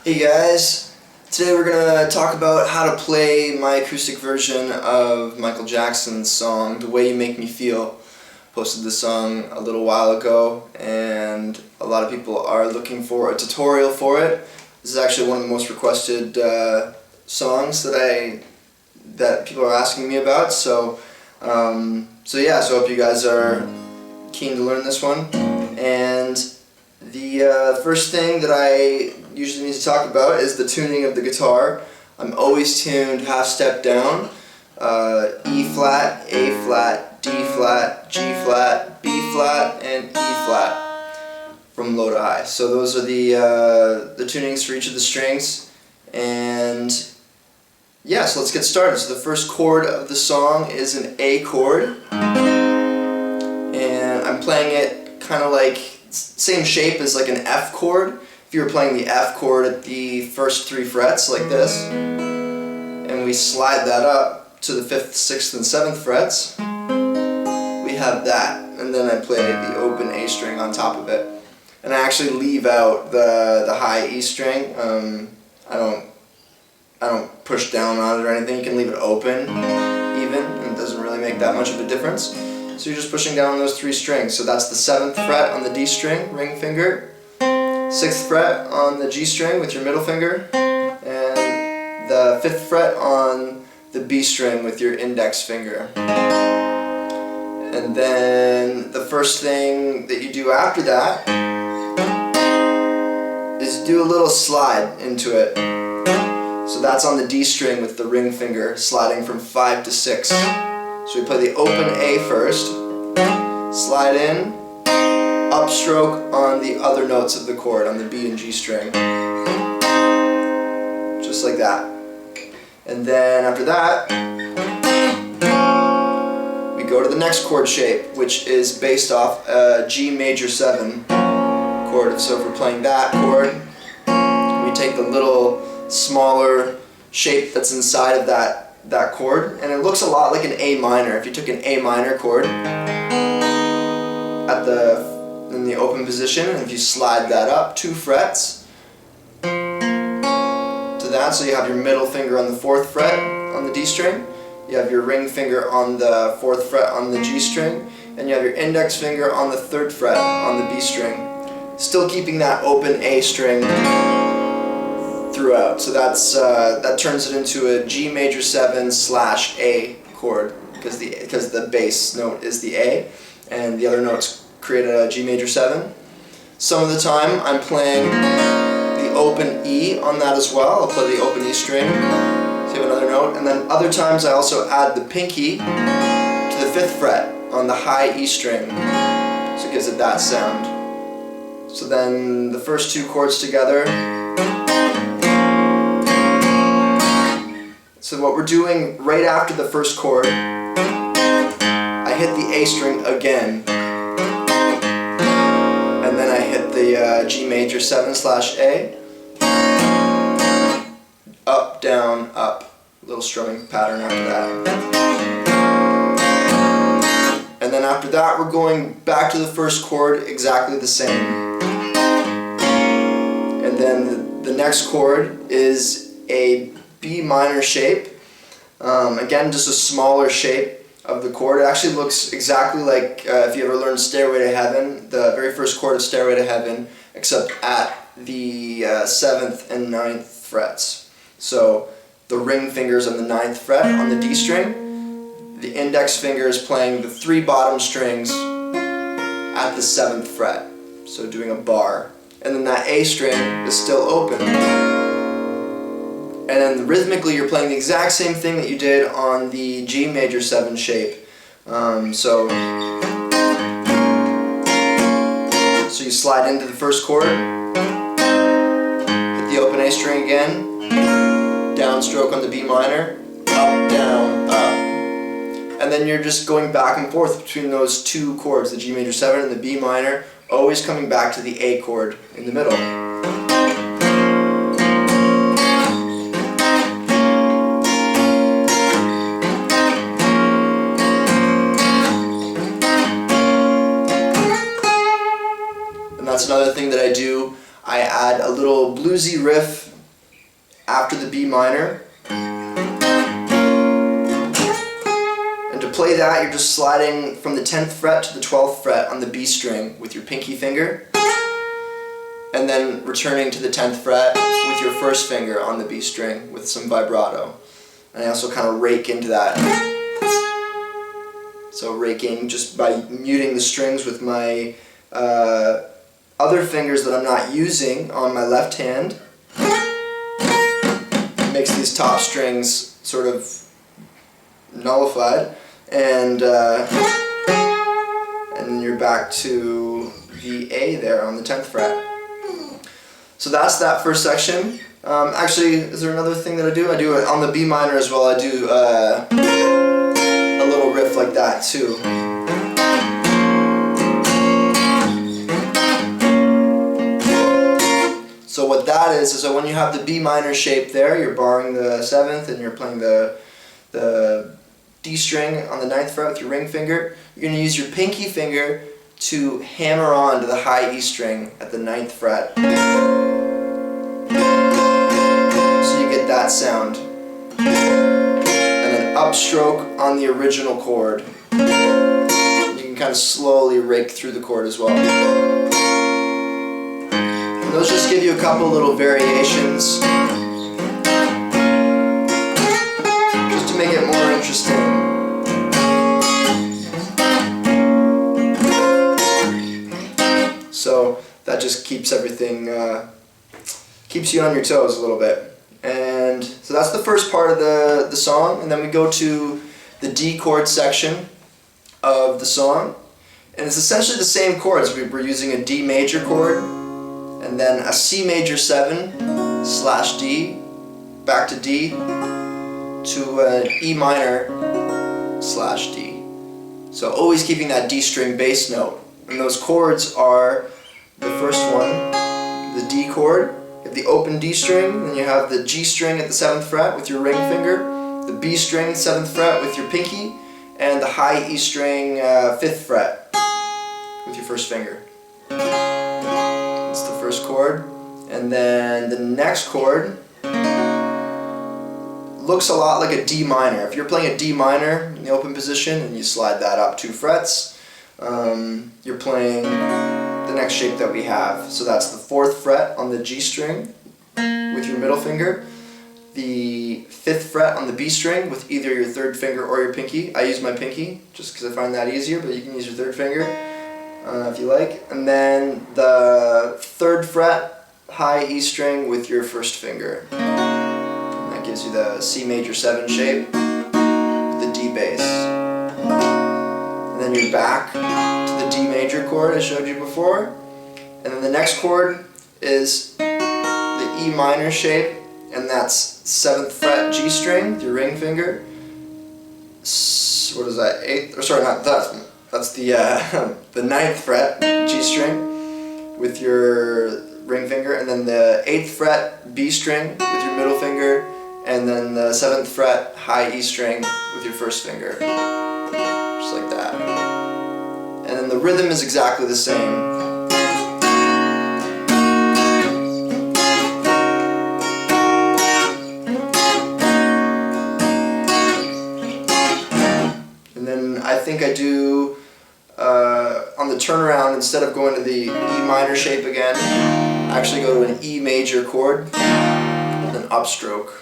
Hey guys, today we're going to talk about how to play my acoustic version of Michael Jackson's song, The Way You Make Me Feel. Posted this song a little while ago and a lot of people are looking for a tutorial for it. This is actually one of the most requested songs that people are asking me about, so I hope you guys are keen to learn this one. And the first thing that I usually need to talk about is the tuning of the guitar. I'm always tuned half step down, E flat, A flat, D flat, G flat, B flat, and E flat from low to high. So those are the tunings for each of the strings. And yeah, so let's get started. So the first chord of the song is an A chord, and I'm playing it kind of like same shape as like an F chord. If you were playing the F chord at the first 3 frets like this, and we slide that up to the 5th, 6th, and 7th frets, we have that, and then I play the open A string on top of it. And I actually leave out the high E string. I don't push down on it or anything. You can leave it open even, and it doesn't really make that much of a difference. So you're just pushing down those 3 strings. So that's the 7th fret on the D string, ring finger, 6th fret on the G string with your middle finger, and the 5th fret on the B string with your index finger. And then the first thing that you do after that is do a little slide into it. So that's on the D string with the ring finger, sliding from 5 to 6. So we play the open A first, slide in, upstroke on the other notes of the chord, on the B and G string. Just like that. And then after that, we go to the next chord shape, which is based off a G major 7 chord. So if we're playing that chord, we take the little smaller shape that's inside of that chord, and it looks a lot like an A minor. If you took an A minor chord in the open position, and if you slide that up 2 frets to that, so you have your middle finger on the 4th fret on the D string, you have your ring finger on the 4th fret on the G string, and you have your index finger on the 3rd fret on the B string, still keeping that open A string throughout. So that turns it into a G major 7 / A chord, because the bass note is the A and the other notes create a G major 7. Some of the time I'm playing the open E on that as well. I'll play the open E string, so you have another note, and then other times I also add the pinky to the 5th fret on the high E string, so it gives it that sound. So then the first 2 chords together. So what we're doing right after the first chord, I hit the A string again, and then I hit the G major 7 / A, up, down, up, a little strumming pattern after that. And then after that we're going back to the first chord exactly the same. And then the next chord is a B minor shape. Again, just a smaller shape of the chord. It actually looks exactly like if you ever learned Stairway to Heaven, the very first chord of Stairway to Heaven, except at the 7th and 9th frets. So the ring finger's on the 9th fret on the D string, the index finger is playing the 3 bottom strings at the 7th fret, so doing a bar, and then that A string is still open. And then rhythmically you're playing the exact same thing that you did on the G major 7 shape. So you slide into the first chord, hit the open A string again, downstroke on the B minor, up, down, up. And then you're just going back and forth between those 2 chords, the G major 7 and the B minor, always coming back to the A chord in the middle. That's another thing that I do. I add a little bluesy riff after the B minor. And to play that, you're just sliding from the 10th fret to the 12th fret on the B string with your pinky finger, and then returning to the 10th fret with your first finger on the B string with some vibrato. And I also kind of rake into that. So raking just by muting the strings with my other fingers that I'm not using on my left hand. Makes these top strings sort of nullified, and you're back to the A there on the 10th fret. So that's that first section. Actually, is there another thing that I do? I do it on the B minor as well. I do a little riff like that too. So what that is that when you have the B minor shape there, you're barring the 7th and you're playing the D string on the 9th fret with your ring finger. You're going to use your pinky finger to hammer on to the high E string at the 9th fret. So you get that sound. And then upstroke on the original chord. You can kind of slowly rake through the chord as well. And those just give you a couple little variations just to make it more interesting. So that just keeps everything, keeps you on your toes a little bit. And so that's the first part of the song, and then we go to the D chord section of the song. And it's essentially the same chords. We're using a D major chord, and then a C major 7 / D, back to D, to an E minor / D. So always keeping that D string bass note. And those chords are the first one, the D chord, you have the open D string, then you have the G string at the 7th fret with your ring finger, the B string 7th fret with your pinky, and the high E string 5th fret with your first finger. That's the first chord. And then the next chord looks a lot like a D minor. If you're playing a D minor in the open position and you slide that up 2 frets, you're playing the next shape that we have. So that's the 4th fret on the G string with your middle finger, the 5th fret on the B string with either your 3rd finger or your pinky. I use my pinky just because I find that easier, but you can use your 3rd finger if you like. And then the 3rd fret high E string with your first finger. And that gives you the C major 7 shape with the D bass. And then you're back to the D major chord I showed you before. And then the next chord is the E minor shape, and that's 7th fret G string with your ring finger. What is that? 8th? Or sorry, not that. That's the the 9th fret G string with your ring finger, and then the 8th fret B string with your middle finger, and then the 7th fret high E string with your first finger. Just like that. And then the rhythm is exactly the same. And then I think I do, on the turnaround, instead of going to the E minor shape again, I actually go to an E major chord, and then upstroke.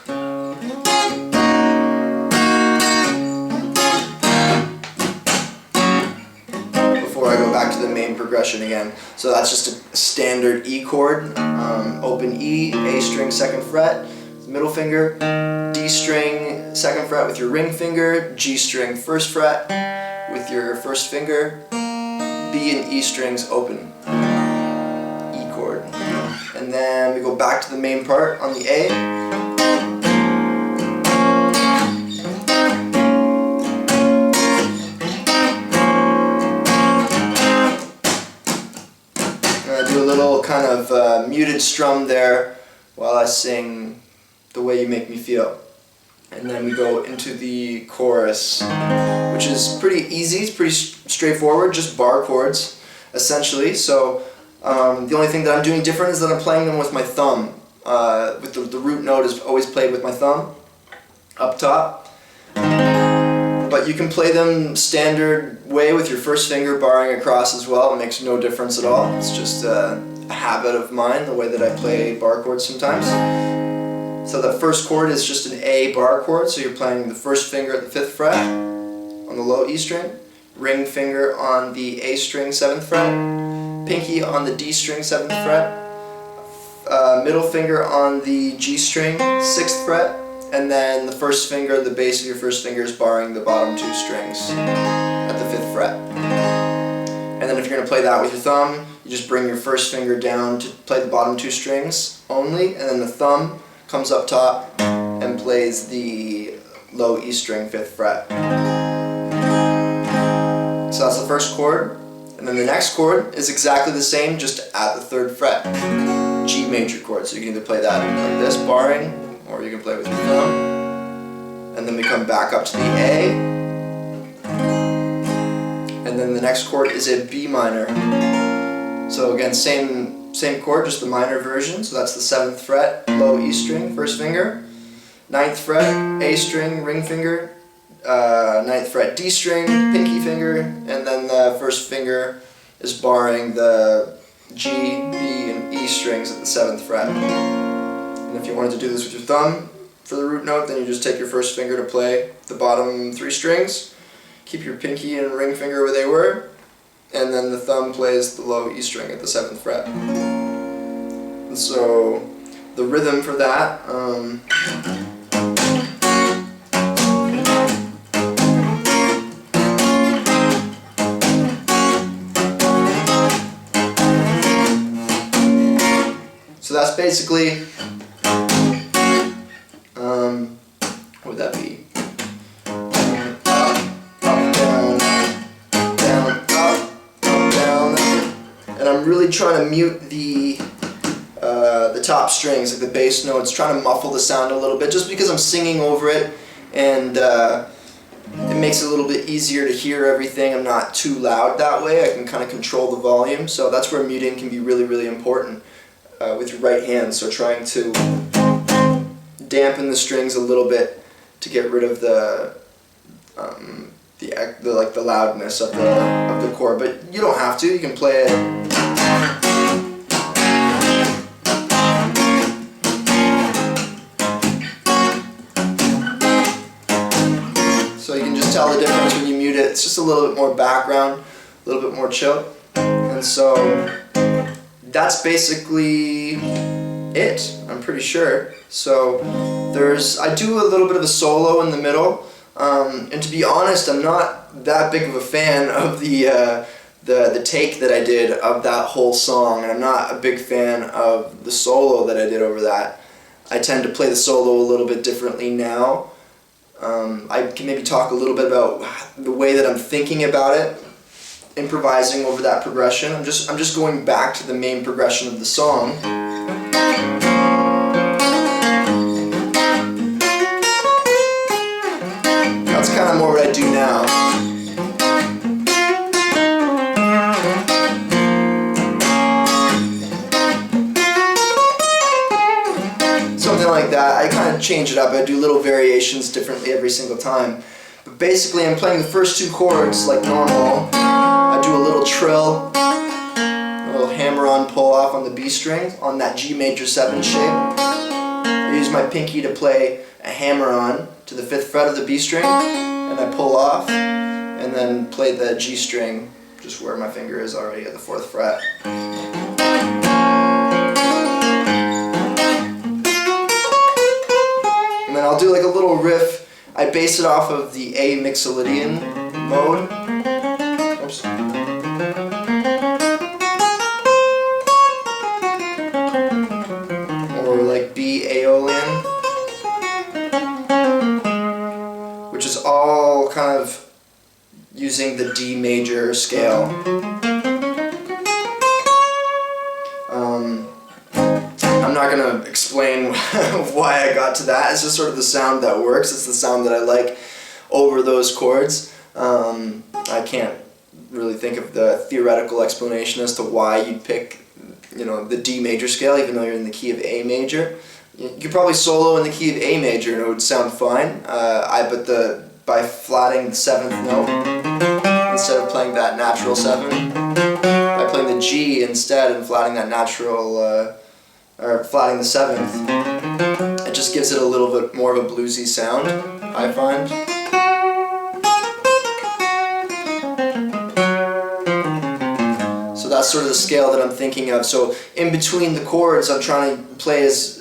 Before I go back to the main progression again. So that's just a standard E chord, open E, A string 2nd fret, middle finger, D string 2nd fret with your ring finger, G string 1st fret with your first finger, B and E strings open, E chord. And then we go back to the main part on the A. And I do a little kind of muted strum there while I sing The Way You Make Me Feel. And then we go into the chorus, which is pretty easy, it's pretty straightforward, just bar chords, essentially. So the only thing that I'm doing different is that I'm playing them with my thumb. with the root note is always played with my thumb up top. But you can play them standard way with your first finger barring across as well. It makes no difference at all. It's just a habit of mine, the way that I play bar chords sometimes. So the first chord is just an A bar chord, so you're playing the first finger at the 5th fret on the low E string, ring finger on the A string 7th fret, pinky on the D string 7th fret, middle finger on the G string 6th fret, and then the first finger, the base of your first finger is barring the bottom 2 strings at the 5th fret. And then if you're going to play that with your thumb, you just bring your first finger down to play the bottom 2 strings only, and then the thumb comes up top and plays the low E string 5th fret. So that's the first chord. And then the next chord is exactly the same, just at the 3rd fret. G major chord. So you can either play that like this, barring, or you can play with your thumb. And then we come back up to the A. And then the next chord is a B minor. So again, same chord, just the minor version. So that's the 7th fret, low E string, first finger. 9th fret, A string, ring finger. 9th fret, D string, pinky finger. And then the first finger is barring the G, B, and E strings at the 7th fret. And if you wanted to do this with your thumb for the root note, then you just take your first finger to play the bottom 3 strings. Keep your pinky and ring finger where they were. And then the thumb plays the low E string at the 7th fret. And so the rhythm for that, so that's basically, what would that be? I'm really trying to mute the top strings, like the bass notes, trying to muffle the sound a little bit, just because I'm singing over it, and it makes it a little bit easier to hear everything. I'm not too loud that way. I can kind of control the volume, so that's where muting can be really, really important with your right hand. So trying to dampen the strings a little bit to get rid of the loudness of the chord, but you don't have to. You can play it. So you can just tell the difference when you mute it. It's just a little bit more background, a little bit more chill, and so that's basically it. I'm pretty sure. So I do a little bit of a solo in the middle. And to be honest, I'm not that big of a fan of the take that I did of that whole song, and I'm not a big fan of the solo that I did over that. I tend to play the solo a little bit differently now. I can maybe talk a little bit about the way that I'm thinking about it, improvising over that progression. I'm just going back to the main progression of the song. That's kind of more what I do now. Something like that. I kind of change it up. I do little variations differently every single time. But basically I'm playing the first 2 chords like normal. I do a little trill, a little hammer-on pull-off on the B string on that G major 7 shape. I use my pinky to play a hammer-on to the 5th fret of the B string, and I pull off, and then play the G string just where my finger is already at the 4th fret. And then I'll do like a little riff. I base it off of the A Mixolydian mode. Oops. Or like B Aeolian, which is all kind of using the D major scale. I'm not going to explain why I got to that. It's just sort of the sound that works. It's the sound that I like over those chords. I can't really think of the theoretical explanation as to why you'd pick the D major scale, even though you're in the key of A major. You could probably solo in the key of A major and it would sound fine. By flatting the 7th note instead of playing that natural 7, by playing the G instead and flatting that natural, or flatting the 7th, it just gives it a little bit more of a bluesy sound, I find. So that's sort of the scale that I'm thinking of. So in between the chords, I'm trying to play as,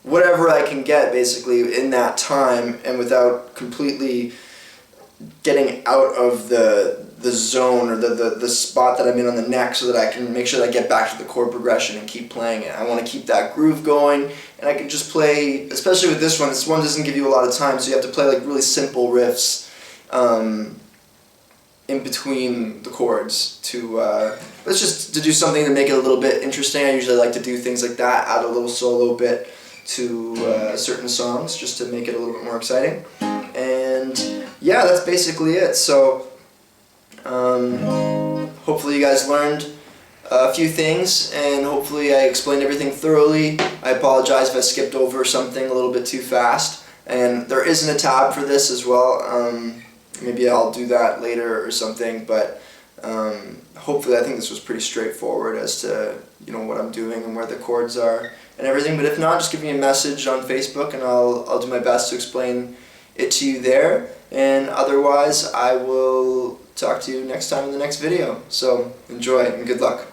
whatever I can get basically in that time, and without completely getting out of the zone or the spot that I'm in on the neck, so that I can make sure that I get back to the chord progression and keep playing it. I want to keep that groove going, and I can just play, especially with this one doesn't give you a lot of time, so you have to play like really simple riffs in between the chords to do something to make it a little bit interesting. I usually like to do things like that, add a little solo bit to certain songs just to make it a little bit more exciting. And yeah, that's basically it. So hopefully you guys learned a few things, and hopefully I explained everything thoroughly. I apologize if I skipped over something a little bit too fast, and there isn't a tab for this as well. Maybe I'll do that later or something, but hopefully I think this was pretty straightforward as to what I'm doing and where the chords are and everything. But if not, just give me a message on Facebook and I'll do my best to explain it to you there. And otherwise, I will talk to you next time in the next video. So enjoy and good luck.